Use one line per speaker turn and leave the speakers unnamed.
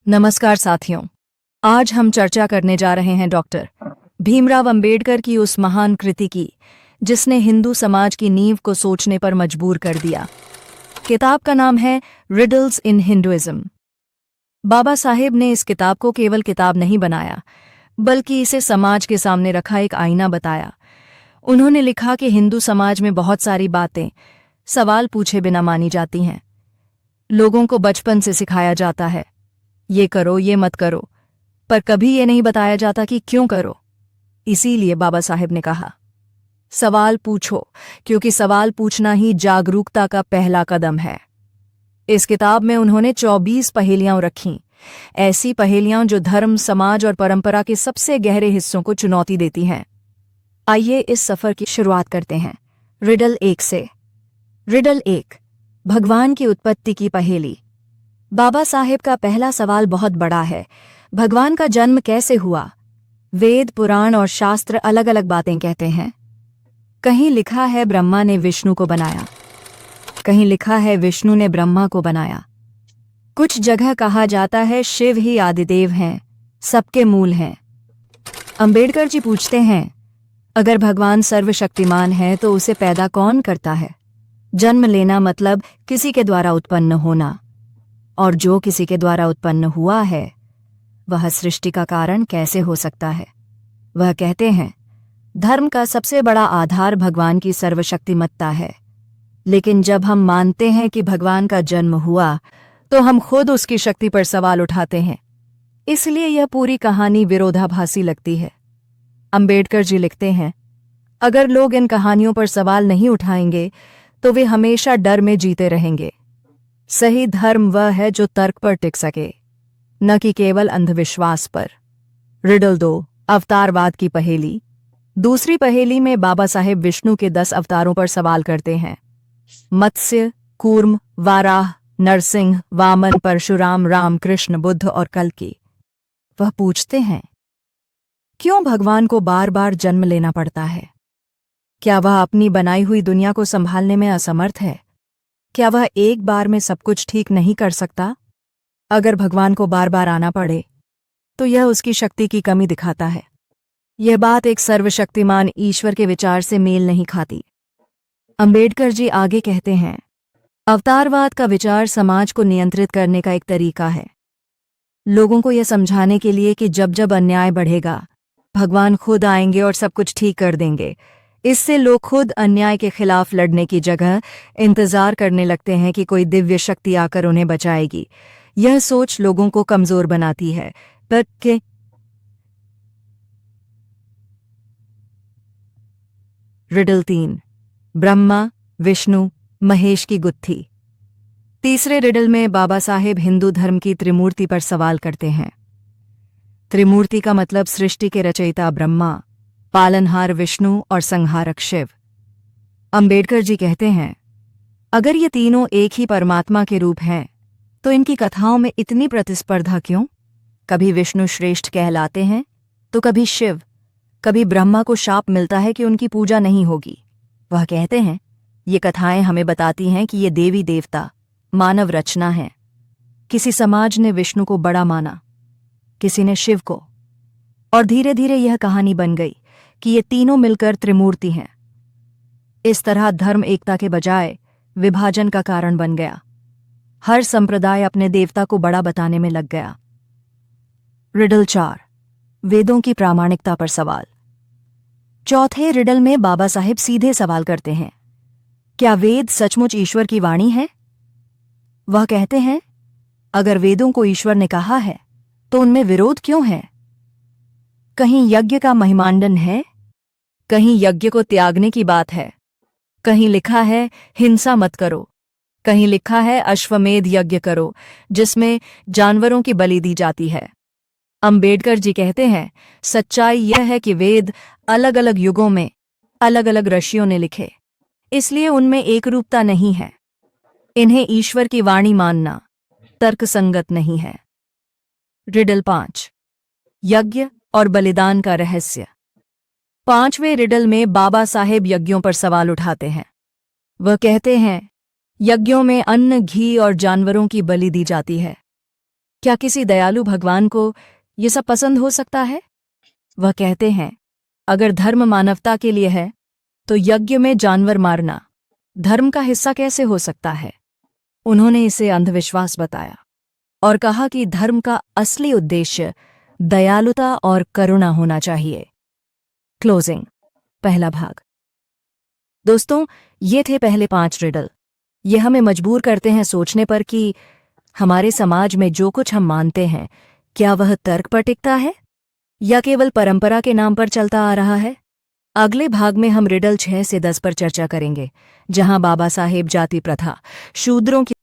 नमस्कार साथियों, आज हम चर्चा करने जा रहे हैं डॉक्टर भीमराव अंबेडकर की उस महान कृति की जिसने हिंदू समाज की नींव को सोचने पर मजबूर कर दिया। किताब का नाम है riddles in Hinduism. Baba Saheb ने इस किताब को केवल किताब नहीं बनाया, बल्कि इसे समाज के सामने रखा एक आईना बताया। उन्होंने लिखा कि हिंदू समाज में बहुत सारी बातें सवाल पूछे बिना मानी जाती हैं। लोगों को बचपन से सिखाया जाता है, ये करो, ये मत करो, पर कभी ये नहीं बताया जाता कि क्यों करो। इसीलिए बाबा साहेब ने कहा, सवाल पूछो, क्योंकि सवाल पूछना ही जागरूकता का पहला कदम है। इस किताब में उन्होंने 24 पहेलियां रखीं, ऐसी पहेलियां जो धर्म, समाज और परंपरा के सबसे गहरे हिस्सों को चुनौती देती हैं। आइए इस सफर की शुरुआत करते हैं रिडल 1 से। रिडल 1, भगवान की उत्पत्ति की पहेली। बाबा साहेब का पहला सवाल बहुत बड़ा है। भगवान का जन्म कैसे हुआ? वेद, पुराण और शास्त्र अलग अलग बातें कहते हैं। कहीं लिखा है ब्रह्मा ने विष्णु को बनाया, कहीं लिखा है विष्णु ने ब्रह्मा को बनाया। कुछ जगह कहा जाता है शिव ही आदिदेव हैं, सबके मूल हैं। अंबेडकर जी पूछते हैं, अगर भगवान सर्वशक्तिमान है तो उसे पैदा कौन करता है? जन्म लेना मतलब किसी के द्वारा उत्पन्न होना, और जो किसी के द्वारा उत्पन्न हुआ है वह सृष्टि का कारण कैसे हो सकता है? वह कहते हैं, धर्म का सबसे बड़ा आधार भगवान की सर्वशक्तिमत्ता है, लेकिन जब हम मानते हैं कि भगवान का जन्म हुआ तो हम खुद उसकी शक्ति पर सवाल उठाते हैं। इसलिए यह पूरी कहानी विरोधाभासी लगती है। अंबेडकर जी लिखते हैं, अगर लोग इन कहानियों पर सवाल नहीं उठाएंगे तो वे हमेशा डर में जीते रहेंगे। सही धर्म वह है जो तर्क पर टिक सके, न कि केवल अंधविश्वास पर। रिडल 2, अवतारवाद की पहेली। दूसरी पहेली में बाबा साहेब विष्णु के 10 अवतारों पर सवाल करते हैं। मत्स्य, कूर्म, वाराह, नरसिंह, वामन, परशुराम, राम, कृष्ण, बुद्ध और कल्कि। वह पूछते हैं, क्यों भगवान को बार बार जन्म लेना पड़ता है? क्या वह अपनी बनाई हुई दुनिया को संभालने में असमर्थ है? क्या वह एक बार में सब कुछ ठीक नहीं कर सकता? अगर भगवान को बार बार आना पड़े तो यह उसकी शक्ति की कमी दिखाता है। यह बात एक सर्वशक्तिमान ईश्वर के विचार से मेल नहीं खाती। अंबेडकर जी आगे कहते हैं, अवतारवाद का विचार समाज को नियंत्रित करने का एक तरीका है। लोगों को यह समझाने के लिए कि जब जब अन्याय बढ़ेगा भगवान खुद आएंगे और सब कुछ ठीक कर देंगे। इससे लोग खुद अन्याय के खिलाफ लड़ने की जगह इंतजार करने लगते हैं कि कोई दिव्य शक्ति आकर उन्हें बचाएगी। यह सोच लोगों को कमजोर बनाती है। रिडल 3, ब्रह्मा, विष्णु, महेश की गुत्थी। तीसरे रिडल में बाबा साहेब हिंदू धर्म की त्रिमूर्ति पर सवाल करते हैं। त्रिमूर्ति का मतलब सृष्टि के रचयिता ब्रह्मा, पालनहार विष्णु और संहारक शिव। अंबेडकर जी कहते हैं, अगर ये तीनों एक ही परमात्मा के रूप हैं तो इनकी कथाओं में इतनी प्रतिस्पर्धा क्यों? कभी विष्णु श्रेष्ठ कहलाते हैं तो कभी शिव, कभी ब्रह्मा को शाप मिलता है कि उनकी पूजा नहीं होगी। वह कहते हैं, ये कथाएं हमें बताती हैं कि ये देवी देवता मानव रचना है। किसी समाज ने विष्णु को बड़ा माना, किसी ने शिव को, और धीरे धीरे यह कहानी बन गई कि ये तीनों मिलकर त्रिमूर्ति हैं। इस तरह धर्म एकता के बजाय विभाजन का कारण बन गया। हर संप्रदाय अपने देवता को बड़ा बताने में लग गया। रिडल 4, वेदों की प्रामाणिकता पर सवाल। चौथे रिडल में बाबा साहेब सीधे सवाल करते हैं, क्या वेद सचमुच ईश्वर की वाणी है? वह कहते हैं, अगर वेदों को ईश्वर ने कहा है तो उनमें विरोध क्यों है? कहीं यज्ञ का महिमांडन है, कहीं यज्ञ को त्यागने की बात है। कहीं लिखा है हिंसा मत करो, कहीं लिखा है अश्वमेध यज्ञ करो जिसमें जानवरों की बलि दी जाती है। अंबेडकर जी कहते हैं, सच्चाई यह है कि वेद अलग अलग युगों में अलग अलग ऋषियों ने लिखे, इसलिए उनमें एकरूपता नहीं है। इन्हें ईश्वर की वाणी मानना तर्कसंगत नहीं है। रिडल 5, यज्ञ और बलिदान का रहस्य। 5वें रिडल में बाबा साहेब यज्ञों पर सवाल उठाते हैं। वह कहते हैं, यज्ञों में अन्न, घी और जानवरों की बलि दी जाती है। क्या किसी दयालु भगवान को ये सब पसंद हो सकता है? वह कहते हैं, अगर धर्म मानवता के लिए है तो यज्ञ में जानवर मारना धर्म का हिस्सा कैसे हो सकता है? उन्होंने इसे अंधविश्वास बताया और कहा कि धर्म का असली उद्देश्य दयालुता और करुणा होना चाहिए। क्लोजिंग, पहला भाग। दोस्तों, ये थे पहले 5 रिडल। ये हमें मजबूर करते हैं सोचने पर कि हमारे समाज में जो कुछ हम मानते हैं, क्या वह तर्क पर टिकता है या केवल परंपरा के नाम पर चलता आ रहा है? अगले भाग में हम रिडल 6 से 10 पर चर्चा करेंगे, जहां बाबा साहेब जाति प्रथा, शूद्रों की